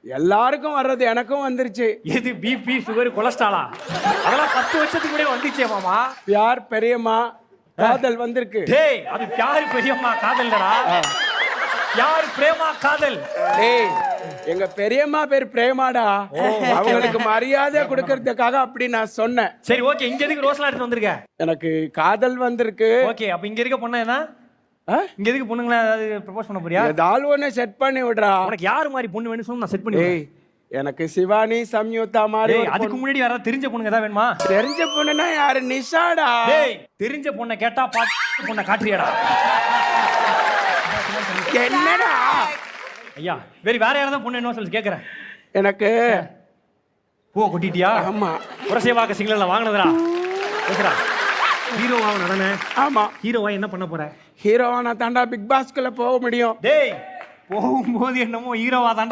எல்லாருக்கும் வர்றது எனக்கும் வந்துருச்சு. எது பிபி சுகர் கொலஸ்ட்ராலா? அதெல்லாம் 10 வருஷத்துக்கு முன்னாடி வந்துச்சே மாமா. யார் பெரியம்மா காதல் வந்திருக்கு. டேய் அது யாரு பெரியம்மா காதல்டா? யார் பிரேமா காதல்? டேய் எங்க பெரியம்மா பேர் பிரேமாடா. அவங்களுக்கு மரியாதை கொடுக்கறதுக்காக அப்படி நான் சொன்னேன். சரி ஓகே, இங்க எதுக்கு ரோஸ்லாம் எடுத்து வந்திருக்க? எனக்கு காதல் வந்திருக்கு. ஓகே, அப்ப இங்க இருக்க பொண்ணு என்ன? இங்க எதுக்கு பொண்ணுங்களா ஏதாவது ப்ரப்போஸ் பண்ண போறியா? ஏதாவது ஒண்ணு செட் பண்ணி விடுறா. உனக்கு யார் மாதிரி பொண்ணு வேணும் சொல்லு, நான் செட் பண்ணி ஏய் எனக்கு சிவானி சம்யுக்தா மாதிரி டேய் அதுக்கு முன்னாடி யாராவது தெரிஞ்ச பொண்ணுங்க ஏதாவது வேணுமா? தெரிஞ்ச பொண்ணுனா யாரு? நிஷாடா. டேய் தெரிஞ்ச பொண்ணை கேட்டா பாத்து பொண்ணை காட்டுறியாடா? என்னடா? ஐயா வேற யாராவது பொண்ணு என்ன சொல்லி கேக்குறேன். எனக்கு பூ கொட்டிட்டியா? ஆமா. புரசேவாக்க சிங்களல வாங்குனதுடா. பேசுடா. ஹீரோவா நடனே. ஆமா. ஹீரோவா என்ன பண்ண போற? ஹீரோவா நான் தாண்டா பிக் பாஸ்க்குள்ள போக முடியும். டேய் போகும்போது என்னமோ ஹீரோவா தாண்டா